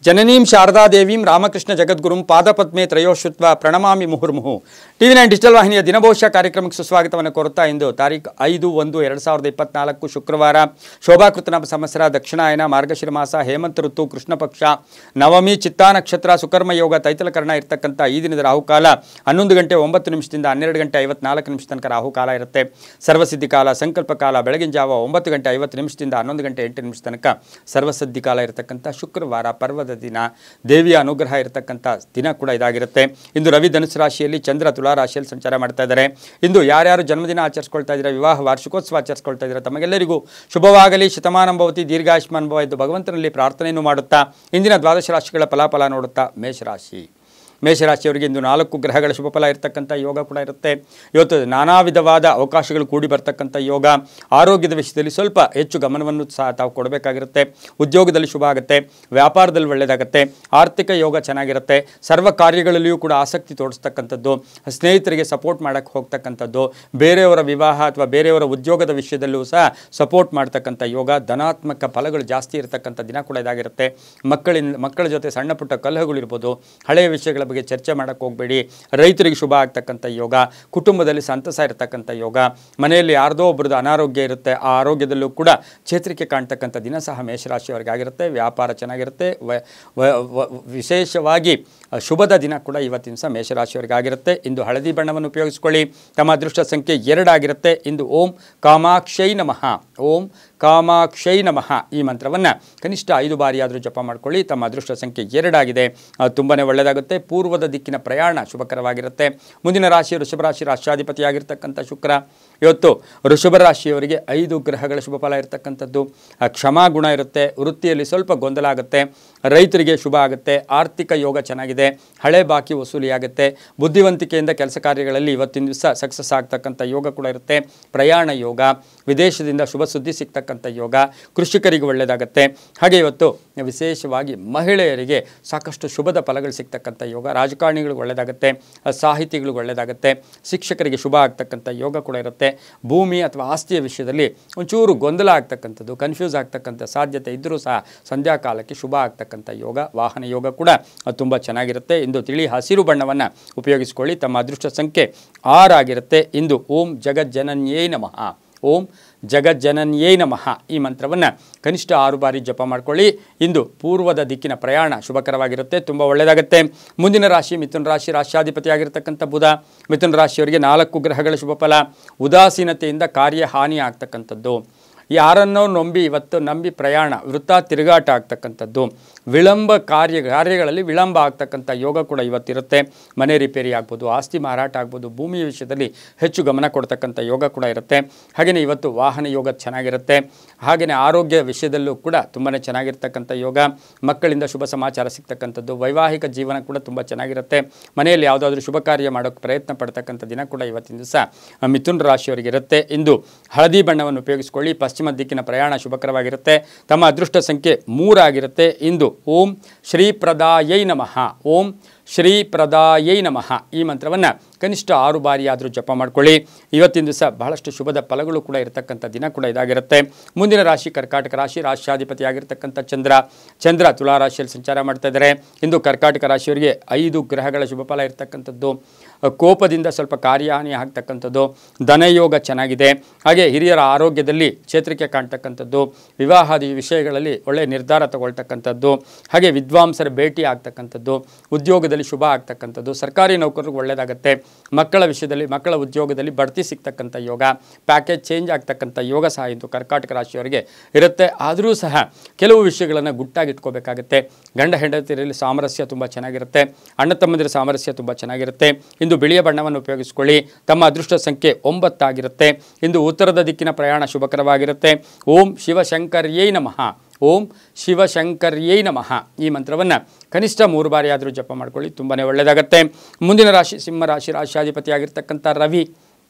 ಜನನೀಂ ಶಾರದಾದೇವೀಂ Ramakrishna ಜಗದ್ಗುರುಂ ಪಾದಪದ್ಮೆ ತ್ರಯೋಶ್ರುತ್ವ ಪ್ರಣಮಾಮಿ ಮುಹುರ್ಮುಹು. TV9 digital ವಾಹಿನಿಯ ದಿನಭವಿಷ್ಯ ಕಾರ್ಯಕ್ರಮಕ್ಕೆ ಸುಸ್ವಾಗತವನ್ನು ಕೋರುತ್ತಾ ಇಂದು ತಾರೀಖು 5/1/2024 ಶುಕ್ರವಾರ ಶೋಭಾಕೃತನಾಮ ಸಂವತ್ಸರ ದಕ್ಷಿಣಾಯನ ಮಾರ್ಗಶಿರ ಮಾಸ ಹೇಮಂತ ಋತು ಕೃಷ್ಣ ಪಕ್ಷ ನವಮಿ ಚಿತ್ತಾ ನಕ್ಷತ್ರ ಸುಕರ್ಮ ಯೋಗ ತೈತಲಕರಣ ಇರತಕ್ಕಂಥ ಈ ದಿನದ ರಾಹುಕಾಲ 11 ಗಂಟೆ 9 ನಿಮಿಷದಿಂದ 12 ಗಂಟೆ 54 ನಿಮಿಷ ತನಕ ರಾಹುಕಾಲ ಇರುತ್ತೆ. ಸರ್ವಸಿದ್ಧಿ ಕಾಲ ಸಂಕಲ್ಪ ಕಾಲ ಬೆಳಗಿನ ಜಾವ 9 ಗಂಟೆ 50 ನಿಮಿಷದಿಂದ 11 ಗಂಟೆ 8 ನಿಮಿಷ ತನಕ ಸರ್ವಸಿದ್ಧಿ ಕಾಲ ಇರತಕ್ಕಂಥ ಶುಕ್ರವಾರ ಪರ್ವದ ದಿನ, ದೇವಿಯ ಅನುಗ್ರಹ ಇರತಕ್ಕಂಥ ದಿನ ಕೂಡ ಇದಾಗಿರುತ್ತೆ. ಇಂದು ರವಿ ಧನುಸು ರಾಶಿಯಲ್ಲಿ, ಚಂದ್ರ ತುಲಾ ರಾಶಿಯಲ್ಲಿ ಸಂಚಾರ ಮಾಡ್ತಾ ಇದ್ದಾರೆ. ಇಂದು ಯಾರ್ಯಾರು ಜನ್ಮದಿನ ಆಚರಿಸ್ಕೊಳ್ತಾ ಇದ್ದಾರೆ, ವಿವಾಹ ವಾರ್ಷಿಕೋತ್ಸವ ಆಚರಿಸ್ಕೊಳ್ತಾ ಇದ್ದಾರೆ, ತಮಗೆಲ್ಲರಿಗೂ ಶುಭವಾಗಲಿ, ಶತಮಾನಂ ಭವತಿ, ದೀರ್ಘಾಯುಷ್ಮಾನ್ ಭವ ಎಂದು ಭಗವಂತನಲ್ಲಿ ಪ್ರಾರ್ಥನೆಯನ್ನು ಮಾಡುತ್ತಾ ಇಂದಿನ ದ್ವಾದಶ ರಾಶಿಗಳ ಫಲಾಫಲ ನೋಡುತ್ತಾ ಮೇಷರಾಶಿಯವರಿಗೆ ಇಂದು 4 ಗ್ರಹಗಳ ಶುಭಫಲ ಇರತಕ್ಕಂಥ ಯೋಗ ಕೂಡ ಇರುತ್ತೆ. ಇವತ್ತು ನಾನಾ ವಿಧವಾದ ಅವಕಾಶಗಳು ಕೂಡಿ ಬರ್ತಕ್ಕಂಥ ಯೋಗ. ಆರೋಗ್ಯದ ವಿಷಯದಲ್ಲಿ ಸ್ವಲ್ಪ ಹೆಚ್ಚು ಗಮನವನ್ನು ಸಹ ತಾವು ಕೊಡಬೇಕಾಗಿರುತ್ತೆ. ಉದ್ಯೋಗದಲ್ಲಿ ಶುಭ ಆಗುತ್ತೆ, ವ್ಯಾಪಾರದಲ್ಲಿ ಒಳ್ಳೆಯದಾಗುತ್ತೆ, ಆರ್ಥಿಕ ಯೋಗ ಚೆನ್ನಾಗಿರುತ್ತೆ, ಸರ್ವ ಕಾರ್ಯಗಳಲ್ಲಿಯೂ ಕೂಡ ಆಸಕ್ತಿ ತೋರಿಸ್ತಕ್ಕಂಥದ್ದು, ಸ್ನೇಹಿತರಿಗೆ ಸಪೋರ್ಟ್ ಮಾಡೋಕ್ಕೆ ಹೋಗ್ತಕ್ಕಂಥದ್ದು, ಬೇರೆಯವರ ವಿವಾಹ ಅಥವಾ ಬೇರೆಯವರ ಉದ್ಯೋಗದ ವಿಷಯದಲ್ಲೂ ಸಹ ಸಪೋರ್ಟ್ ಮಾಡ್ತಕ್ಕಂಥ ಯೋಗ, ಧನಾತ್ಮಕ ಫಲಗಳು ಜಾಸ್ತಿ ಇರತಕ್ಕಂಥ ದಿನ ಕೂಡ ಇದಾಗಿರುತ್ತೆ. ಮಕ್ಕಳ ಜೊತೆ ಸಣ್ಣ ಪುಟ್ಟ ಕಲಹಗಳಿರ್ಬೋದು, ಹಳೆಯ ವಿಷಯಗಳ ಬಗ್ಗೆ ಚರ್ಚೆ ಮಾಡೋಕ್ಕೆ ಹೋಗಬೇಡಿ. ರೈತರಿಗೆ ಶುಭ ಆಗ್ತಕ್ಕಂಥ ಯೋಗ, ಕುಟುಂಬದಲ್ಲಿ ಸಂತಸ ಇರತಕ್ಕಂಥ ಯೋಗ, ಮನೆಯಲ್ಲಿ ಯಾರ್ದೋ ಒಬ್ಬರದ್ದು ಅನಾರೋಗ್ಯ ಇರುತ್ತೆ, ಆ ಆರೋಗ್ಯದಲ್ಲೂ ಕೂಡ ಚೇತರಿಕೆ ಕಾಣ್ತಕ್ಕಂಥ ದಿನ ಸಹ ಮೇಷರಾಶಿಯವರಿಗೆ ಆಗಿರುತ್ತೆ. ವ್ಯಾಪಾರ ಚೆನ್ನಾಗಿರುತ್ತೆ. ವಿಶೇಷವಾಗಿ ಶುಭದ ದಿನ ಕೂಡ ಇವತ್ತಿನ ಸಹ ಮೇಷರಾಶಿಯವರಿಗೆ ಆಗಿರುತ್ತೆ. ಇಂದು ಹಳದಿ ಬಣ್ಣವನ್ನು ಉಪಯೋಗಿಸಿಕೊಳ್ಳಿ. ತಮ್ಮ ಅದೃಷ್ಟ ಸಂಖ್ಯೆ 2 ಆಗಿರುತ್ತೆ. ಇಂದು ಓಂ ಕಾಮಾಕ್ಷೈ ನಮಃ, ಓಂ ಕಾಮಾಕ್ಷೈ ನಮಃ ಈ ಮಂತ್ರವನ್ನು ಕನಿಷ್ಠ 5 ಬಾರಿ ಆದರೂ ಜಪ ಮಾಡ್ಕೊಳ್ಳಿ. ತಮ್ಮ ಅದೃಷ್ಟ ಸಂಖ್ಯೆ 2 ಆಗಿದೆ, ತುಂಬಾ ಒಳ್ಳೆಯದಾಗುತ್ತೆ. ಪೂರ್ವದ ದಿಕ್ಕಿನ ಪ್ರಯಾಣ ಶುಭಕರವಾಗಿರುತ್ತೆ. ಮುಂದಿನ ರಾಶಿ ವೃಷಭ ರಾಶಿ, ರಾಷ್ಟ್ರಾಧಿಪತಿಯಾಗಿರ್ತಕ್ಕಂಥ ಶುಕ್ರ. ಇವತ್ತು ವೃಷಭ ರಾಶಿಯವರಿಗೆ 5 ಗ್ರಹಗಳ ಶುಭಫಲ ಇರತಕ್ಕಂಥದ್ದು. ಕ್ಷಮಾ ಗುಣ ಇರುತ್ತೆ. ವೃತ್ತಿಯಲ್ಲಿ ಸ್ವಲ್ಪ ಗೊಂದಲ ಆಗುತ್ತೆ. ರೈತರಿಗೆ ಶುಭ ಆಗುತ್ತೆ. ಆರ್ಥಿಕ ಯೋಗ ಚೆನ್ನಾಗಿದೆ. ಹಳೆ ಬಾಕಿ ವಸೂಲಿಯಾಗುತ್ತೆ. ಬುದ್ಧಿವಂತಿಕೆಯಿಂದ ಕೆಲಸ ಕಾರ್ಯಗಳಲ್ಲಿ ಇವತ್ತಿನ ದಿವಸ ಸಕ್ಸಸ್ ಆಗ್ತಕ್ಕಂಥ ಯೋಗ ಕೂಡ ಇರುತ್ತೆ. ಪ್ರಯಾಣ ಯೋಗ, ವಿದೇಶದಿಂದ ಶುಭ ಸುದ್ದಿ ಸಿಗ್ತಕ್ಕಂಥ ಯೋಗ, ಕೃಷಿಕರಿಗೆ ಒಳ್ಳೆಯದಾಗುತ್ತೆ. ಹಾಗೆ ಇವತ್ತು ವಿಶೇಷವಾಗಿ ಮಹಿಳೆಯರಿಗೆ ಸಾಕಷ್ಟು ಶುಭದ ಫಲಗಳು ಸಿಗ್ತಕ್ಕಂಥ ಯೋಗ, ರಾಜಕಾರಣಿಗಳಿಗೆ ಒಳ್ಳೆಯದಾಗುತ್ತೆ, ಸಾಹಿತಿಗಳಿಗೆ ಒಳ್ಳೆಯದಾಗುತ್ತೆ, ಶಿಕ್ಷಕರಿಗೆ ಶುಭ ಆಗ್ತಕ್ಕಂಥ ಯೋಗ ಕೂಡ ಇರುತ್ತೆ. ಭೂಮಿ ಅಥವಾ ಆಸ್ತಿಯ ವಿಷಯದಲ್ಲಿ ಒಂಚೂರು ಗೊಂದಲ ಆಗ್ತಕ್ಕಂಥದ್ದು, ಕನ್ಫ್ಯೂಸ್ ಆಗ್ತಕ್ಕಂಥ ಸಾಧ್ಯತೆ ಇದ್ದರೂ ಸಹ ಸಂಧ್ಯಾಕಾಲಕ್ಕೆ ಶುಭ ಆಗ್ತಕ್ಕಂಥ ಯೋಗ, ವಾಹನ ಯೋಗ ಕೂಡ ತುಂಬ ಚೆನ್ನಾಗಿರುತ್ತೆ. ಇಂದು ತಿಳಿ ಹಸಿರು ಬಣ್ಣವನ್ನು ಉಪಯೋಗಿಸಿಕೊಳ್ಳಿ. ತಮ್ಮ ಅದೃಷ್ಟ ಸಂಖ್ಯೆ 6 ಆಗಿರುತ್ತೆ. ಇಂದು ಓಂ ಜಗಜ್ಜನನ್ಯೈ ನಮಃ, ಓಂ ಜಗಜ್ಜನನ್ಯೈ ನಮಃ ಈ ಮಂತ್ರವನ್ನು ಕನಿಷ್ಠ 6 ಬಾರಿ ಜಪ ಮಾಡ್ಕೊಳ್ಳಿ. ಇಂದು ಪೂರ್ವದ ದಿಕ್ಕಿನ ಪ್ರಯಾಣ ಶುಭಕರವಾಗಿರುತ್ತೆ, ತುಂಬ ಒಳ್ಳೆಯದಾಗುತ್ತೆ. ಮುಂದಿನ ರಾಶಿ ಮಿಥುನ ರಾಶಿ, ರಾಷ್ಟ್ರಾಧಿಪತಿಯಾಗಿರ್ತಕ್ಕಂಥ ಬುಧ. ಮಿಥುನ ರಾಶಿಯವರಿಗೆ 4 ಗ್ರಹಗಳ ಶುಭಫಲ. ಉದಾಸೀನತೆಯಿಂದ ಕಾರ್ಯ ಹಾನಿ ಆಗ್ತಕ್ಕಂಥದ್ದು, ಯಾರನ್ನೋ ನಂಬಿ ಪ್ರಯಾಣ ವೃತ್ತ ತಿರುಗಾಟ ಆಗ್ತಕ್ಕಂಥದ್ದು, ವಿಳಂಬ ಕಾರ್ಯಗಳಲ್ಲಿ ವಿಳಂಬ ಆಗ್ತಕ್ಕಂಥ ಯೋಗ ಕೂಡ ಇವತ್ತಿರುತ್ತೆ. ಮನೆ ರಿಪೇರಿ ಆಗ್ಬೋದು, ಆಸ್ತಿ ಮಾರಾಟ ಆಗ್ಬೋದು, ಭೂಮಿಯ ವಿಷಯದಲ್ಲಿ ಹೆಚ್ಚು ಗಮನ ಕೊಡ್ತಕ್ಕಂಥ ಯೋಗ ಕೂಡ ಇರುತ್ತೆ. ಹಾಗೆಯೇ ಇವತ್ತು ವಾಹನ ಯೋಗ ಚೆನ್ನಾಗಿರುತ್ತೆ. ಹಾಗೆಯೇ ಆರೋಗ್ಯ ವಿಷಯದಲ್ಲೂ ಕೂಡ ತುಂಬಾ ಚೆನ್ನಾಗಿರ್ತಕ್ಕಂಥ ಯೋಗ. ಮಕ್ಕಳಿಂದ ಶುಭ ಸಮಾಚಾರ ಸಿಗ್ತಕ್ಕಂಥದ್ದು, ವೈವಾಹಿಕ ಜೀವನ ಕೂಡ ತುಂಬ ಚೆನ್ನಾಗಿರುತ್ತೆ. ಮನೆಯಲ್ಲಿ ಯಾವುದಾದ್ರೂ ಶುಭ ಕಾರ್ಯ ಮಾಡೋಕ್ಕೆ ಪ್ರಯತ್ನ ಪಡ್ತಕ್ಕಂಥ ದಿನ ಕೂಡ ಇವತ್ತಿನ ದಿವಸ ಮಿಥುನ ರಾಶಿಯವರಿಗೆ ಇರುತ್ತೆ. ಇಂದು ಹಳದಿ ಬಣ್ಣವನ್ನು ಉಪಯೋಗಿಸಿಕೊಳ್ಳಿ. ಪಶ್ಚಿಮ ದಿಕ್ಕಿನ ಪ್ರಯಾಣ ಶುಭಕರವಾಗಿರುತ್ತೆ. ತಮ್ಮ ಅದೃಷ್ಟ ಸಂಖ್ಯೆ 3 ಆಗಿರುತ್ತೆ. ಇಂದು ಓಂ ಶ್ರೀ ಪ್ರದಾಯೈ ನಮಃ, ಓಂ ಶ್ರೀ ಪ್ರದಾಯೈ ನಮಃ ಈ ಮಂತ್ರವನ್ನು ಕನಿಷ್ಠ 6 ಬಾರಿ ಆದರೂ ಜಪ ಮಾಡ್ಕೊಳ್ಳಿ. ಇವತ್ತಿನ ದಿವಸ ಬಹಳಷ್ಟು ಶುಭದ ಫಲಗಳು ಕೂಡ ಇರತಕ್ಕಂಥ ದಿನ ಕೂಡ ಇದಾಗಿರುತ್ತೆ. ಮುಂದಿನ ರಾಶಿ ಕರ್ಕಾಟಕ ರಾಶಿ, ರಾಷ್ಟ್ರಾಧಿಪತಿಯಾಗಿರ್ತಕ್ಕಂಥ ಚಂದ್ರ ತುಲಾ ರಾಶಿಯಲ್ಲಿ ಸಂಚಾರ ಮಾಡ್ತಾ ಇದ್ದಾರೆ. ಇಂದು ಕರ್ಕಾಟಕ ರಾಶಿಯವರಿಗೆ 5 ಗ್ರಹಗಳ ಶುಭಫಲ ಇರತಕ್ಕಂಥದ್ದು. ಕೋಪದಿಂದ ಸ್ವಲ್ಪ ಕಾರ್ಯಹಾನಿ ಆಗ್ತಕ್ಕಂಥದ್ದು, ಧನಯೋಗ ಚೆನ್ನಾಗಿದೆ. ಹಾಗೆ ಹಿರಿಯರ ಆರೋಗ್ಯದಲ್ಲಿ ಚೇತರಿಕೆ ಕಾಣ್ತಕ್ಕಂಥದ್ದು, ವಿವಾಹಾದಿ ವಿಷಯಗಳಲ್ಲಿ ಒಳ್ಳೆಯ ನಿರ್ಧಾರ ತಗೊಳ್ತಕ್ಕಂಥದ್ದು, ಹಾಗೆ ವಿದ್ವಾಂಸರ ಭೇಟಿ ಆಗ್ತಕ್ಕಂಥದ್ದು, ಉದ್ಯೋಗದಲ್ಲಿ ಶುಭ ಆಗ್ತಕ್ಕಂಥದ್ದು, ಸರ್ಕಾರಿ ನೌಕರರಿಗೆ ಒಳ್ಳೆಯದಾಗುತ್ತೆ. ಮಕ್ಕಳ ವಿಷಯದಲ್ಲಿ ಮಕ್ಕಳ ಉದ್ಯೋಗದಲ್ಲಿ ಬಡ್ತಿ ಸಿಗ್ತಕ್ಕಂಥ ಯೋಗ, ಪ್ಯಾಕೇಜ್ ಚೇಂಜ್ ಆಗ್ತಕ್ಕಂಥ ಯೋಗ ಸಹ ಇಂದು ಕರ್ಕಾಟಕ ರಾಶಿಯವರಿಗೆ ಇರುತ್ತೆ. ಆದರೂ ಸಹ ಕೆಲವು ವಿಷಯಗಳನ್ನು ಗುಟ್ಟಾಗಿ ಇಟ್ಕೋಬೇಕಾಗುತ್ತೆ. ಗಂಡ ಹೆಂಡತಿಯರಲ್ಲಿ ಸಾಮರಸ್ಯ ತುಂಬ ಚೆನ್ನಾಗಿರುತ್ತೆ. ಅಣ್ಣ ತಮ್ಮಂದಿರ ಸಾಮರಸ್ಯ ತುಂಬ ಚೆನ್ನಾಗಿರುತ್ತೆ. ಇಂದು ಬಿಳಿಯ ಬಣ್ಣವನ್ನು ಉಪಯೋಗಿಸಿಕೊಳ್ಳಿ. ತಮ್ಮ ಅದೃಷ್ಟ ಸಂಖ್ಯೆ 9 ಆಗಿರುತ್ತೆ. ಇಂದು ಉತ್ತರದ ದಿಕ್ಕಿನ ಪ್ರಯಾಣ ಶುಭಕರವಾಗಿರುತ್ತೆ. ಓಂ ಶಿವಶಂಕರ್ಯೈ ನಮಃ, ಓಂ ಶಿವಶಂಕರ್ಯೈ ನಮಃ ಈ ಮಂತ್ರವನ್ನು ಕನಿಷ್ಠ 3 ಬಾರಿ ಆದರೂ ಜಪ ಮಾಡ್ಕೊಳ್ಳಿ, ತುಂಬಾ ಒಳ್ಳೆಯದಾಗುತ್ತೆ. ಮುಂದಿನ ರಾಶಿ ಸಿಂಹ ರಾಶಿ, ರಾಷ್ಟ್ರಾಧಿಪತಿಯಾಗಿರ್ತಕ್ಕಂಥ ರವಿ.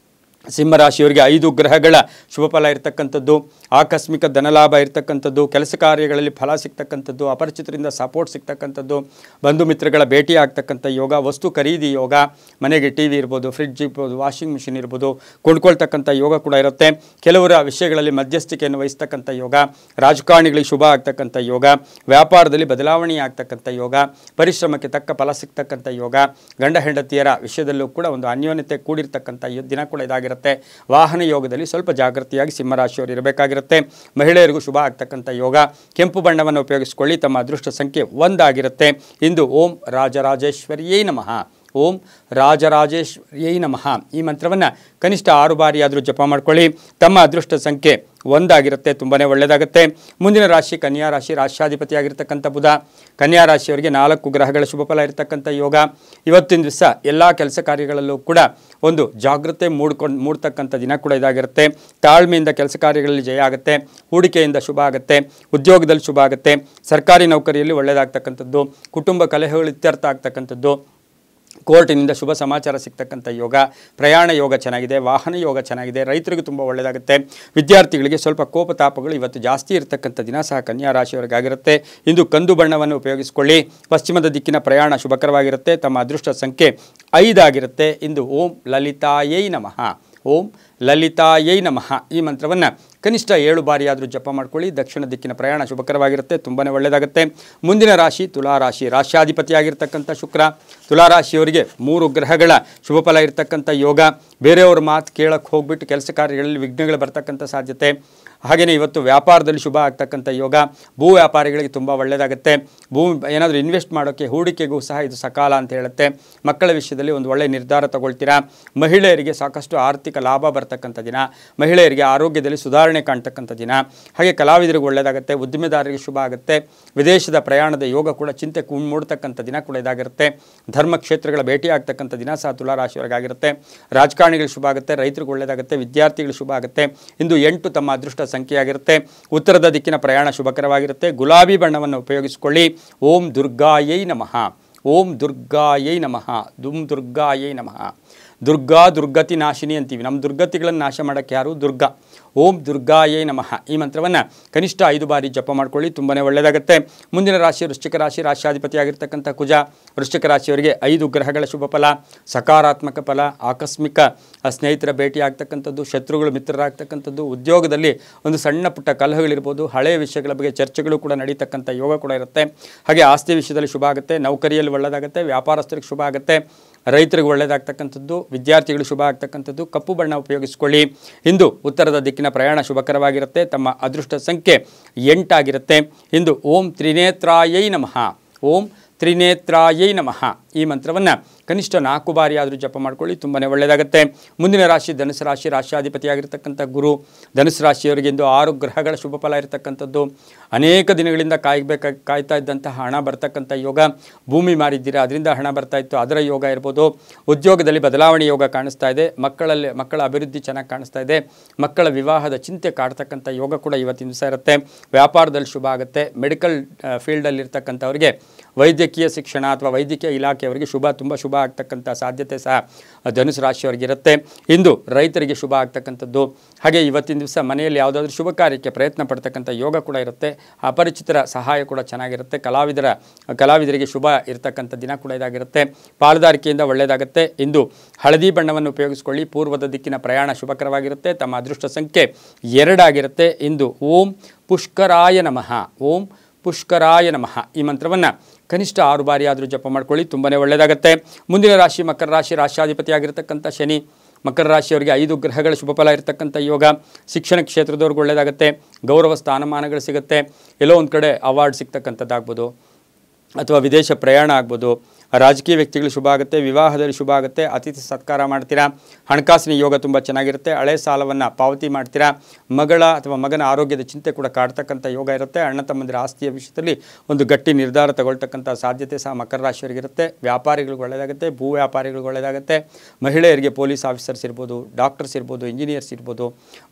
ಸಿಂಹರಾಶಿಯವರಿಗೆ 5 ಗ್ರಹಗಳ ಶುಭ ಫಲ ಇರತಕ್ಕಂಥದ್ದು, ಆಕಸ್ಮಿಕ ಧನಲಾಭ ಇರತಕ್ಕಂಥದ್ದು, ಕೆಲಸ ಕಾರ್ಯಗಳಲ್ಲಿ ಫಲ ಸಿಗ್ತಕ್ಕಂಥದ್ದು, ಅಪರಿಚಿತರಿಂದ ಸಪೋರ್ಟ್ ಸಿಗ್ತಕ್ಕಂಥದ್ದು, ಬಂಧು ಮಿತ್ರಗಳ ಭೇಟಿ ಆಗ್ತಕ್ಕಂಥ ಯೋಗ, ವಸ್ತು ಖರೀದಿ ಯೋಗ, ಮನೆಗೆ ಟಿ ವಿ ಇರ್ಬೋದು, ಫ್ರಿಡ್ಜ್ ಇರ್ಬೋದು, ವಾಷಿಂಗ್ ಮಿಷಿನ್ ಇರ್ಬೋದು, ಕೊಂಡ್ಕೊಳ್ತಕ್ಕಂಥ ಯೋಗ ಕೂಡ ಇರುತ್ತೆ. ಕೆಲವರ ವಿಷಯಗಳಲ್ಲಿ ಮಧ್ಯಸ್ಥಿಕೆಯನ್ನು ವಹಿಸ್ತಕ್ಕಂಥ ಯೋಗ, ರಾಜಕಾರಣಿಗಳಿಗೆ ಶುಭ ಆಗ್ತಕ್ಕಂಥ ಯೋಗ, ವ್ಯಾಪಾರದಲ್ಲಿ ಬದಲಾವಣೆ ಆಗ್ತಕ್ಕಂಥ ಯೋಗ, ಪರಿಶ್ರಮಕ್ಕೆ ತಕ್ಕ ಫಲ ಸಿಗ್ತಕ್ಕಂಥ ಯೋಗ, ಗಂಡ ಹೆಂಡತಿಯರ ವಿಷಯದಲ್ಲೂ ಕೂಡ ಒಂದು ಅನ್ಯೋನ್ಯತೆ ಕೂಡಿರ್ತಕ್ಕಂಥ ದಿನ ಕೂಡ ಇದಾಗಿರುತ್ತೆ. ವಾಹನ ಯೋಗದಲ್ಲಿ ಸ್ವಲ್ಪ ಜಾಗೃತಿಯಾಗಿ ಸಿಂಹರಾಶಿಯವರು ಇರಬೇಕಾಗಿರುತ್ತೆ. ಮಹಿಳೆಯರಿಗೂ ಶುಭ ಆಗ್ತಕ್ಕಂಥ ಯೋಗ. ಕೆಂಪು ಬಣ್ಣವನ್ನು ಉಪಯೋಗಿಸಿಕೊಳ್ಳಿ. ತಮ್ಮ ಅದೃಷ್ಟ ಸಂಖ್ಯೆ 1 ಆಗಿರುತ್ತೆ. ಇಂದು ಓಂ ರಾಜರಾಜೇಶ್ವರಿಯೇ ನಮಃ, ಓಂ ರಾಜರಾಜೇಶ್ವರಿಯೇ ನಮಃ ಈ ಮಂತ್ರವನ್ನು ಕನಿಷ್ಠ 6 ಬಾರಿ ಆದರೂ ಜಪ ಮಾಡ್ಕೊಳ್ಳಿ. ತಮ್ಮ ಅದೃಷ್ಟ ಸಂಖ್ಯೆ 1 ಆಗಿರುತ್ತೆ. ತುಂಬಾ ಒಳ್ಳೆಯದಾಗುತ್ತೆ. ಮುಂದಿನ ರಾಶಿ ಕನ್ಯಾ ರಾಶಿ. ರಾಷ್ಟ್ರಾಧಿಪತಿಯಾಗಿರ್ತಕ್ಕಂಥ ಬುಧ. ಕನ್ಯಾ ರಾಶಿಯವರಿಗೆ 4 ಗ್ರಹಗಳ ಶುಭ ಫಲ ಇರತಕ್ಕಂಥ ಯೋಗ. ಇವತ್ತಿನ ದಿವಸ ಎಲ್ಲ ಕೆಲಸ ಕಾರ್ಯಗಳಲ್ಲೂ ಕೂಡ ಒಂದು ಜಾಗೃತೆ ಮೂಡ್ತಕ್ಕಂಥ ದಿನ ಕೂಡ ಇದಾಗಿರುತ್ತೆ. ತಾಳ್ಮೆಯಿಂದ ಕೆಲಸ ಕಾರ್ಯಗಳಲ್ಲಿ ಜಯ ಆಗುತ್ತೆ. ಹೂಡಿಕೆಯಿಂದ ಶುಭ ಆಗುತ್ತೆ. ಉದ್ಯೋಗದಲ್ಲಿ ಶುಭ ಆಗುತ್ತೆ. ಸರ್ಕಾರಿ ನೌಕರಿಯಲ್ಲಿ ಒಳ್ಳೆಯದಾಗ್ತಕ್ಕಂಥದ್ದು. ಕುಟುಂಬ ಕಲಹಗಳು ಇತ್ಯರ್ಥ ಆಗ್ತಕ್ಕಂಥದ್ದು. ಕೋರ್ಟಿನಿಂದ ಶುಭ ಸಮಾಚಾರ ಸಿಗ್ತಕ್ಕಂಥ ಯೋಗ. ಪ್ರಯಾಣ ಯೋಗ ಚೆನ್ನಾಗಿದೆ. ವಾಹನ ಯೋಗ ಚೆನ್ನಾಗಿದೆ. ರೈತರಿಗೂ ತುಂಬ ಒಳ್ಳೆಯದಾಗುತ್ತೆ. ವಿದ್ಯಾರ್ಥಿಗಳಿಗೆ ಸ್ವಲ್ಪ ಕೋಪತಾಪಗಳು ಇವತ್ತು ಜಾಸ್ತಿ ಇರತಕ್ಕಂಥ ದಿನ ಸಹ ಕನ್ಯಾ ರಾಶಿಯವರಿಗಾಗಿರುತ್ತೆ. ಇಂದು ಕಂದು ಬಣ್ಣವನ್ನು ಉಪಯೋಗಿಸಿಕೊಳ್ಳಿ. ಪಶ್ಚಿಮದ ದಿಕ್ಕಿನ ಪ್ರಯಾಣ ಶುಭಕರವಾಗಿರುತ್ತೆ. ತಮ್ಮ ಅದೃಷ್ಟ ಸಂಖ್ಯೆ 5 ಆಗಿರುತ್ತೆ. ಇಂದು ಓಂ ಲಲಿತಾಯೈ ನಮಃ, ಓಂ ಲಲಿತಾಯೈ ನಮಃ ಈ ಮಂತ್ರವನ್ನು ಕನಿಷ್ಠ 7 ಬಾರಿ ಆದರೂ ಜಪ ಮಾಡ್ಕೊಳ್ಳಿ. ದಕ್ಷಿಣ ದಿಕ್ಕಿನ ಪ್ರಯಾಣ ಶುಭಕರವಾಗಿರುತ್ತೆ. ತುಂಬಾ ಒಳ್ಳೆಯದಾಗುತ್ತೆ. ಮುಂದಿನ ರಾಶಿ ತುಲಾರಾಶಿ. ರಾಶ್ಯಾಧಿಪತಿಯಾಗಿರ್ತಕ್ಕಂಥ ಶುಕ್ರ. ತುಲಾರಾಶಿಯವರಿಗೆ 3 ಗ್ರಹಗಳ ಶುಭ ಫಲ ಇರತಕ್ಕಂಥ ಯೋಗ. ಬೇರೆಯವ್ರ ಮಾತು ಕೇಳಕ್ಕೆ ಹೋಗ್ಬಿಟ್ಟು ಕೆಲಸ ಕಾರ್ಯಗಳಲ್ಲಿ ವಿಘ್ನಗಳು ಬರ್ತಕ್ಕಂಥ ಸಾಧ್ಯತೆ. ಹಾಗೆಯೇ ಇವತ್ತು ವ್ಯಾಪಾರದಲ್ಲಿ ಶುಭ ಆಗ್ತಕ್ಕಂಥ ಯೋಗ. ಭೂ ವ್ಯಾಪಾರಿಗಳಿಗೆ ತುಂಬ ಒಳ್ಳೆಯದಾಗುತ್ತೆ. ಏನಾದರೂ ಇನ್ವೆಸ್ಟ್ ಮಾಡೋಕ್ಕೆ ಹೂಡಿಕೆಗೂ ಸಹ ಇದು ಸಕಾಲ ಅಂತ ಹೇಳುತ್ತೆ. ಮಕ್ಕಳ ವಿಷಯದಲ್ಲಿ ಒಂದು ಒಳ್ಳೆಯ ನಿರ್ಧಾರ ತಗೊಳ್ತೀರಾ. ಮಹಿಳೆಯರಿಗೆ ಸಾಕಷ್ಟು ಆರ್ಥಿಕ ಲಾಭ ಬರ್ತಕ್ಕಂಥ ದಿನ. ಮಹಿಳೆಯರಿಗೆ ಆರೋಗ್ಯದಲ್ಲಿ ಸುಧಾರಣೆ ಕಾಣ್ತಕ್ಕಂಥ ದಿನ. ಹಾಗೆ ಕಲಾವಿದರಿಗೆ ಒಳ್ಳೆಯದಾಗುತ್ತೆ. ಉದ್ದಿಮೆದಾರರಿಗೆ ಶುಭ ಆಗುತ್ತೆ. ವಿದೇಶದ ಪ್ರಯಾಣದ ಯೋಗ ಕೂಡ ಚಿಂತೆ ಮೂಡ್ತಕ್ಕಂಥ ದಿನ ಕೂಡ ಇದಾಗಿರುತ್ತೆ. ಧರ್ಮ ಕ್ಷೇತ್ರಗಳ ಭೇಟಿ ಆಗ್ತಕ್ಕಂಥ ದಿನ ಸಹ ತುಲಾರಾಶಿಯವರಿಗಾಗಿರುತ್ತೆ. ರಾಜಕಾರಣಿಗಳಿಗೆ ಶುಭ ಆಗುತ್ತೆ. ರೈತರಿಗೆ ಒಳ್ಳೆಯದಾಗುತ್ತೆ. ವಿದ್ಯಾರ್ಥಿಗಳಿಗೆ ಶುಭ ಆಗುತ್ತೆ. ಇಂದು 8 ತಮ್ಮ ಅದೃಷ್ಟ ಸಂಖ್ಯೆಯಾಗಿರುತ್ತೆ. ಉತ್ತರದ ದಿಕ್ಕಿನ ಪ್ರಯಾಣ ಶುಭಕರವಾಗಿರುತ್ತೆ. ಗುಲಾಬಿ ಬಣ್ಣವನ್ನು ಉಪಯೋಗಿಸಿಕೊಳ್ಳಿ. ಓಂ ದುರ್ಗಾಯೈ ನಮಃ, ಓಂ ದುರ್ಗಾಯೈ ನಮಃ, ದುರ್ಗಾಯೈ ನಮಃ. ದುರ್ಗಾ ದುರ್ಗತಿ ನಾಶಿನಿ ಅಂತೀವಿ. ನಮ್ಮ ದುರ್ಗತಿಗಳನ್ನು ನಾಶ ಮಾಡೋಕ್ಕೆ ಯಾರು? ದುರ್ಗಾ. ಓಂ ದುರ್ಗಾಯೇ ನಮಃ ಈ ಮಂತ್ರವನ್ನು ಕನಿಷ್ಠ 5 ಬಾರಿ ಜಪ ಮಾಡ್ಕೊಳ್ಳಿ. ತುಂಬಾ ಒಳ್ಳೆಯದಾಗುತ್ತೆ. ಮುಂದಿನ ರಾಶಿ ವೃಶ್ಚಿಕ ರಾಶಿ. ರಾಶ್ಯಾಧಿಪತಿಯಾಗಿರ್ತಕ್ಕಂಥ ಕುಜ. ವೃಶ್ಚಿಕ ರಾಶಿಯವರಿಗೆ 5 ಗ್ರಹಗಳ ಶುಭ ಫಲ, ಸಕಾರಾತ್ಮಕ ಫಲ, ಆಕಸ್ಮಿಕ ಸ್ನೇಹಿತರ ಭೇಟಿ ಆಗ್ತಕ್ಕಂಥದ್ದು, ಶತ್ರುಗಳು ಮಿತ್ರರಾಗ್ತಕ್ಕಂಥದ್ದು, ಉದ್ಯೋಗದಲ್ಲಿ ಒಂದು ಸಣ್ಣ ಪುಟ್ಟ ಕಲಹಗಳಿರ್ಬೋದು, ಹಳೆಯ ವಿಷಯಗಳ ಬಗ್ಗೆ ಚರ್ಚೆಗಳು ಕೂಡ ನಡೀತಕ್ಕಂಥ ಯೋಗ ಕೂಡ ಇರುತ್ತೆ. ಹಾಗೆ ಆಸ್ತಿ ವಿಷಯದಲ್ಲಿ ಶುಭ ಆಗುತ್ತೆ. ನೌಕರಿಯಲ್ಲಿ ಒಳ್ಳೆಯದಾಗುತ್ತೆ. ವ್ಯಾಪಾರಸ್ಥರಿಗೆ ಶುಭ ಆಗುತ್ತೆ. ರೈತರಿಗೆ ಒಳ್ಳೆಯದಾಗ್ತಕ್ಕಂಥದ್ದು, ವಿದ್ಯಾರ್ಥಿಗಳು ಶುಭ ಆಗ್ತಕ್ಕಂಥದ್ದು. ಕಪ್ಪು ಬಣ್ಣ ಉಪಯೋಗಿಸಿಕೊಳ್ಳಿ. ಇಂದು ಉತ್ತರದ ದಿಕ್ಕಿನ ಪ್ರಯಾಣ ಶುಭಕರವಾಗಿರುತ್ತೆ. ತಮ್ಮ ಅದೃಷ್ಟ ಸಂಖ್ಯೆ 8 ಆಗಿರುತ್ತೆ. ಇಂದು ಓಂ ತ್ರಿನೇತ್ರಾಯೈ ನಮಃ, ಓಂ ತ್ರಿನೇತ್ರಾಯೈ ನಮಃ ಈ ಮಂತ್ರವನ್ನು ಕನಿಷ್ಠ 4 ಬಾರಿ ಆದರೂ ಜಪ ಮಾಡ್ಕೊಳ್ಳಿ. ತುಂಬಾ ಒಳ್ಳೆಯದಾಗುತ್ತೆ. ಮುಂದಿನ ರಾಶಿ ಧನುಸು ರಾಶಿ. ರಾಶ್ಯಾಧಿಪತಿಯಾಗಿರ್ತಕ್ಕಂಥ ಗುರು. ಧನುಸು ರಾಶಿಯವರಿಗೆ ಇಂದು 6 ಗ್ರಹಗಳ ಶುಭ ಫಲ ಇರತಕ್ಕಂಥದ್ದು. ಅನೇಕ ದಿನಗಳಿಂದ ಕಾಯ್ತಾ ಇದ್ದಂತಹ ಹಣ ಬರ್ತಕ್ಕಂಥ ಯೋಗ. ಭೂಮಿ ಮಾರಿದ್ದೀರಾ, ಅದರಿಂದ ಹಣ ಬರ್ತಾ ಇತ್ತು, ಅದರ ಯೋಗ ಇರ್ಬೋದು. ಉದ್ಯೋಗದಲ್ಲಿ ಬದಲಾವಣೆ ಯೋಗ ಕಾಣಿಸ್ತಾ ಇದೆ. ಮಕ್ಕಳ ಅಭಿವೃದ್ಧಿ ಚೆನ್ನಾಗಿ ಕಾಣಿಸ್ತಾ ಇದೆ. ಮಕ್ಕಳ ವಿವಾಹದ ಚಿಂತೆ ಕಾಡ್ತಕ್ಕಂಥ ಯೋಗ ಕೂಡ ಇವತ್ತಿನ ದಿವಸ ಇರುತ್ತೆ. ವ್ಯಾಪಾರದಲ್ಲಿ ಶುಭ ಆಗುತ್ತೆ. ಮೆಡಿಕಲ್ ಫೀಲ್ಡಲ್ಲಿ ಇರ್ತಕ್ಕಂಥವ್ರಿಗೆ ವೈದ್ಯಕೀಯ ಶಿಕ್ಷಣ ಅಥವಾ ವೈದ್ಯಕೀಯ ಇಲಾಖೆಯವರಿಗೆ ತುಂಬ ಶುಭ ಆಗ್ತಕ್ಕಂಥ ಸಾಧ್ಯತೆ ಸಹ ಧನುಸು ರಾಶಿಯವರಿಗೆ ಇರುತ್ತೆ. ಇಂದು ರೈತರಿಗೆ ಶುಭ ಆಗ್ತಕ್ಕಂಥದ್ದು. ಹಾಗೆ ಇವತ್ತಿನ ದಿವಸ ಮನೆಯಲ್ಲಿ ಯಾವುದಾದ್ರೂ ಶುಭ ಕಾರ್ಯಕ್ಕೆ ಪ್ರಯತ್ನ ಪಡ್ತಕ್ಕಂಥ ಯೋಗ ಕೂಡ ಇರುತ್ತೆ. ಅಪರಿಚಿತರ ಸಹಾಯ ಕೂಡ ಚೆನ್ನಾಗಿರುತ್ತೆ. ಕಲಾವಿದರಿಗೆ ಶುಭ ಇರತಕ್ಕಂಥ ದಿನ ಕೂಡ ಇದಾಗಿರುತ್ತೆ. ಪಾಲುದಾರಿಕೆಯಿಂದ ಒಳ್ಳೆಯದಾಗುತ್ತೆ. ಇಂದು ಹಳದಿ ಬಣ್ಣವನ್ನು ಉಪಯೋಗಿಸಿಕೊಳ್ಳಿ. ಪೂರ್ವದ ದಿಕ್ಕಿನ ಪ್ರಯಾಣ ಶುಭಕರವಾಗಿರುತ್ತೆ. ತಮ್ಮ ಅದೃಷ್ಟ ಸಂಖ್ಯೆ 2 ಆಗಿರುತ್ತೆ. ಇಂದು ಓಂ ಪುಷ್ಕರಾಯ ನಮಃ, ಓಂ ಪುಷ್ಕರಾಯ ನಮಃ ಈ ಮಂತ್ರವನ್ನು ಕನಿಷ್ಠ 6 ಬಾರಿ ಆದರೂ ಜಪ ಮಾಡ್ಕೊಳ್ಳಿ. ತುಂಬಾ ಒಳ್ಳೆಯದಾಗುತ್ತೆ. ಮುಂದಿನ ರಾಶಿ ಮಕರ ರಾಶಿ. ರಾಶ್ಯಾಧಿಪತಿಯಾಗಿರ್ತಕ್ಕಂಥ ಶನಿ. ಮಕರ ರಾಶಿಯವರಿಗೆ 5 ಗ್ರಹಗಳ ಶುಭ ಫಲ ಇರತಕ್ಕಂಥ ಯೋಗ. ಶಿಕ್ಷಣ ಕ್ಷೇತ್ರದವ್ರಿಗೆ ಒಳ್ಳೆಯದಾಗುತ್ತೆ. ಗೌರವ ಸ್ಥಾನಮಾನಗಳು ಸಿಗುತ್ತೆ. ಎಲ್ಲೋ ಒಂದು ಕಡೆ ಅವಾರ್ಡ್ ಸಿಗ್ತಕ್ಕಂಥದ್ದಾಗ್ಬೋದು ಅಥವಾ ವಿದೇಶ ಪ್ರಯಾಣ ಆಗ್ಬೋದು. ರಾಜಕೀಯ ವ್ಯಕ್ತಿಗಳು ಶುಭ ಆಗುತ್ತೆ. ವಿವಾಹದಲ್ಲಿ ಶುಭ ಆಗುತ್ತೆ. ಅತಿಥಿ ಸತ್ಕಾರ ಮಾಡ್ತೀರಾ. ಹಣಕಾಸಿನ ಯೋಗ ತುಂಬ ಚೆನ್ನಾಗಿರುತ್ತೆ. ಹಳೆ ಸಾಲವನ್ನು ಪಾವತಿ ಮಾಡ್ತೀರಾ. ಮಗಳ ಅಥವಾ ಮಗನ ಆರೋಗ್ಯದ ಚಿಂತೆ ಕೂಡ ಕಾಡ್ತಕ್ಕಂಥ ಯೋಗ ಇರುತ್ತೆ. ಅಣ್ಣ ತಮ್ಮಂದಿರ ಆಸ್ತಿಯ ವಿಷಯದಲ್ಲಿ ಒಂದು ಗಟ್ಟಿ ನಿರ್ಧಾರ ತಗೊಳ್ತಕ್ಕಂಥ ಸಾಧ್ಯತೆ ಸಹ ಮಕರ ರಾಶಿಯವರಿಗಿರುತ್ತೆ. ವ್ಯಾಪಾರಿಗಳಿಗೆ ಒಳ್ಳೆಯದಾಗುತ್ತೆ. ಭೂ ವ್ಯಾಪಾರಿಗಳಿಗೆ ಒಳ್ಳೆಯದಾಗುತ್ತೆ. ಮಹಿಳೆಯರಿಗೆ ಪೊಲೀಸ್ ಆಫೀಸರ್ಸ್ ಇರ್ಬೋದು, ಡಾಕ್ಟರ್ಸ್ ಇರ್ಬೋದು, ಇಂಜಿನಿಯರ್ಸ್ ಇರ್ಬೋದು,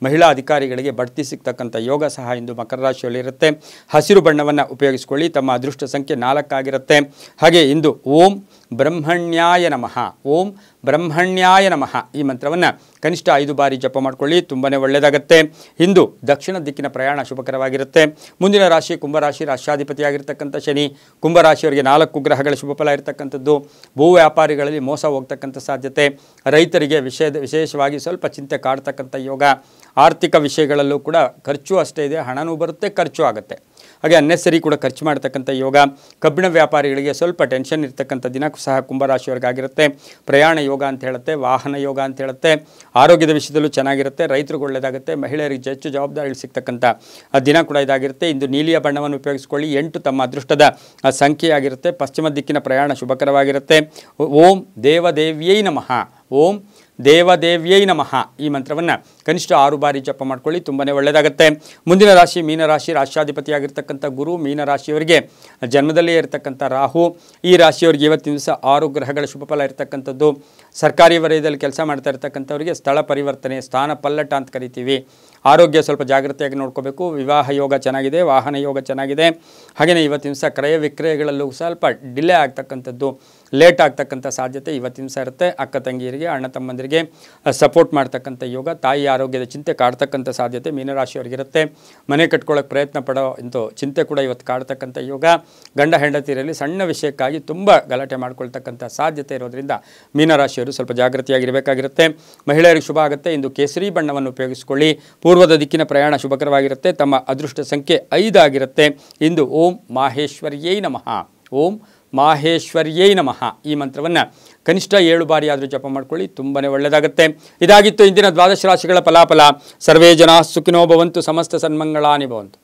ಮಹಿಳಾ ಅಧಿಕಾರಿಗಳಿಗೆ ಬಡ್ತಿ ಸಿಗ್ತಕ್ಕಂಥ ಯೋಗ ಸಹ ಇಂದು ಮಕರ ರಾಶಿಯಲ್ಲಿ ಇರುತ್ತೆ. ಹಸಿರು ಬಣ್ಣವನ್ನು ಉಪಯೋಗಿಸಿಕೊಳ್ಳಿ. ತಮ್ಮ ಅದೃಷ್ಟ ಸಂಖ್ಯೆ 4 ಆಗಿರುತ್ತೆ. ಹಾಗೆ ಇಂದು ಓಂ ಬ್ರಹ್ಮಣ್ಯಾಯ ನಮಃ, ಓಂ ಬ್ರಹ್ಮಣ್ಯಾಯ ನಮಃ. ಈ ಮಂತ್ರವನ್ನು ಕನಿಷ್ಠ 5 ಬಾರಿ ಜಪ ಮಾಡಿಕೊಳ್ಳಿ, ತುಂಬಾ ಒಳ್ಳೆಯದಾಗುತ್ತೆ. ಇಂದು ದಕ್ಷಿಣ ದಿಕ್ಕಿನ ಪ್ರಯಾಣ ಶುಭಕರವಾಗಿರುತ್ತೆ. ಮುಂದಿನ ರಾಶಿ ಕುಂಭರಾಶಿ, ರಾಷ್ಟ್ರಾಧಿಪತಿಯಾಗಿರ್ತಕ್ಕಂಥ ಶನಿ. ಕುಂಭರಾಶಿಯವರಿಗೆ 4 ಗ್ರಹಗಳ ಶುಭ ಫಲ ಇರತಕ್ಕಂಥದ್ದು. ಭೂ ವ್ಯಾಪಾರಿಗಳಲ್ಲಿ ಮೋಸ ಹೋಗ್ತಕ್ಕಂಥ ಸಾಧ್ಯತೆ, ರೈತರಿಗೆ ವಿಶೇಷವಾಗಿ ಸ್ವಲ್ಪ ಚಿಂತೆ ಕಾಡ್ತಕ್ಕಂಥ ಯೋಗ. ಆರ್ಥಿಕ ವಿಷಯಗಳಲ್ಲೂ ಕೂಡ ಖರ್ಚು ಅಷ್ಟೇ ಇದೆ, ಹಣನೂ ಬರುತ್ತೆ, ಖರ್ಚು ಆಗುತ್ತೆ. ಹಾಗೆ ಅನ್ನೆಸರಿ ಕೂಡ ಖರ್ಚು ಮಾಡ್ತಕ್ಕಂಥ ಯೋಗ. ಕಬ್ಬಿಣ ವ್ಯಾಪಾರಿಗಳಿಗೆ ಸ್ವಲ್ಪ ಟೆನ್ಷನ್ ಇರ್ತಕ್ಕಂಥ ದಿನ ಸಹ ಕುಂಭರಾಶಿಯವರಿಗಾಗಿರುತ್ತೆ. ಪ್ರಯಾಣ ಯೋಗ ಅಂತ ಹೇಳುತ್ತೆ, ವಾಹನ ಯೋಗ ಅಂತ ಹೇಳುತ್ತೆ. ಆರೋಗ್ಯದ ವಿಷಯದಲ್ಲೂ ಚೆನ್ನಾಗಿರುತ್ತೆ, ರೈತರಿಗೆ ಒಳ್ಳೆಯದಾಗುತ್ತೆ, ಮಹಿಳೆಯರಿಗೆ ಹೆಚ್ಚು ಜವಾಬ್ದಾರಿಗಳು ಸಿಗ್ತಕ್ಕಂಥ ದಿನ ಕೂಡ ಇದಾಗಿರುತ್ತೆ. ಇಂದು ನೀಲಿಯ ಬಣ್ಣವನ್ನು ಉಪಯೋಗಿಸಿಕೊಳ್ಳಿ. 8 ತಮ್ಮ ಅದೃಷ್ಟದ ಸಂಖ್ಯೆಯಾಗಿರುತ್ತೆ. ಪಶ್ಚಿಮ ದಿಕ್ಕಿನ ಪ್ರಯಾಣ ಶುಭಕರವಾಗಿರುತ್ತೆ. ಓಂ ದೇವದೇವ್ಯೈ ನಮಃ, ಓಂ ದೇವದೇವ್ಯೈ ನಮಃ. ಈ ಮಂತ್ರವನ್ನು ಕನಿಷ್ಠ 6 ಬಾರಿ ಜಪ ಮಾಡ್ಕೊಳ್ಳಿ, ತುಂಬಾ ಒಳ್ಳೆಯದಾಗುತ್ತೆ. ಮುಂದಿನ ರಾಶಿ ಮೀನರಾಶಿ, ರಾಷ್ಟ್ರಾಧಿಪತಿಯಾಗಿರ್ತಕ್ಕಂಥ ಗುರು. ಮೀನರಾಶಿಯವರಿಗೆ ಜನ್ಮದಲ್ಲೇ ಇರತಕ್ಕಂಥ ರಾಹು. ಈ ರಾಶಿಯವರಿಗೆ ಇವತ್ತಿನ ದಿವಸ 6 ಗ್ರಹಗಳ ಶುಭ ಫಲ ಇರತಕ್ಕಂಥದ್ದು. ಸರ್ಕಾರಿ ವಲಯದಲ್ಲಿ ಕೆಲಸ ಮಾಡ್ತಾ ಇರ್ತಕ್ಕಂಥವರಿಗೆ ಸ್ಥಳ ಪರಿವರ್ತನೆ, ಸ್ಥಾನ ಪಲ್ಲಟ ಅಂತ ಕರಿತೀವಿ. ಆರೋಗ್ಯ ಸ್ವಲ್ಪ ಜಾಗ್ರತೆಯಾಗಿ ನೋಡ್ಕೋಬೇಕು. ವಿವಾಹ ಯೋಗ ಚೆನ್ನಾಗಿದೆ, ವಾಹನ ಯೋಗ ಚೆನ್ನಾಗಿದೆ. ಹಾಗೆಯೇ ಇವತ್ತಿನ ದಿವಸ ಕ್ರಯ ವಿಕ್ರಯಗಳಲ್ಲೂ ಸ್ವಲ್ಪ ಡಿಲೇ ಆಗ್ತಕ್ಕಂಥದ್ದು, ಲೇಟ್ ಆಗ್ತಕ್ಕಂಥ ಸಾಧ್ಯತೆ ಇವತ್ತಿನ ದಿವಸ ಇರುತ್ತೆ. ಅಕ್ಕ ತಂಗಿಯರಿಗೆ, ಅಣ್ಣ ತಮ್ಮಂದಿರಿಗೆ ಸಪೋರ್ಟ್ ಮಾಡ್ತಕ್ಕಂಥ ಯೋಗ. ತಾಯಿ ಆರೋಗ್ಯದ ಚಿಂತೆ ಕಾಡ್ತಕ್ಕಂಥ ಸಾಧ್ಯತೆ ಮೀನರಾಶಿಯವರಿಗಿರುತ್ತೆ. ಮನೆ ಕಟ್ಕೊಳ್ಳೋಕೆ ಪ್ರಯತ್ನ ಪಡೋ ಇಂಥ ಚಿಂತೆ ಕೂಡ ಇವತ್ತು ಕಾಡ್ತಕ್ಕಂಥ ಯೋಗ. ಗಂಡ ಹೆಂಡತಿಯರಲ್ಲಿ ಸಣ್ಣ ವಿಷಯಕ್ಕಾಗಿ ತುಂಬ ಗಲಾಟೆ ಮಾಡ್ಕೊಳ್ತಕ್ಕಂಥ ಸಾಧ್ಯತೆ ಇರೋದ್ರಿಂದ ಮೀನರಾಶಿಯವರು ಸ್ವಲ್ಪ ಜಾಗೃತಿಯಾಗಿರಬೇಕಾಗಿರುತ್ತೆ. ಮಹಿಳೆಯರಿಗೆ ಶುಭ ಆಗುತ್ತೆ. ಇಂದು ಕೇಸರಿ ಬಣ್ಣವನ್ನು ಉಪಯೋಗಿಸಿಕೊಳ್ಳಿ. ಪೂರ್ವದ ದಿಕ್ಕಿನ ಪ್ರಯಾಣ ಶುಭಕರವಾಗಿರುತ್ತೆ. ತಮ್ಮ ಅದೃಷ್ಟ ಸಂಖ್ಯೆ 5 ಆಗಿರುತ್ತೆ. ಇಂದು ಓಂ ಮಾಹೇಶ್ವರ್ಯೈ ನಮಃ, ಓಂ ಮಾಹೇಶ್ವರ್ಯೈ ನಮಃ. ಈ ಮಂತ್ರವನ್ನು ಕನಿಷ್ಠ 7 ಬಾರಿ ಆದರೂ ಜಪ ಮಾಡ್ಕೊಳ್ಳಿ, ತುಂಬಾ ಒಳ್ಳೆಯದಾಗುತ್ತೆ. ಇದಾಗಿತ್ತು ಇಂದಿನ ದ್ವಾದಶ ರಾಶಿಗಳ ಫಲಾಫಲ. ಸರ್ವೇ ಜನಾಃ ಸುಖಿನೋ ಭವಂತು, ಸಮಸ್ತ ಸನ್ಮಂಗಳಾನಿ ಭವಂತು.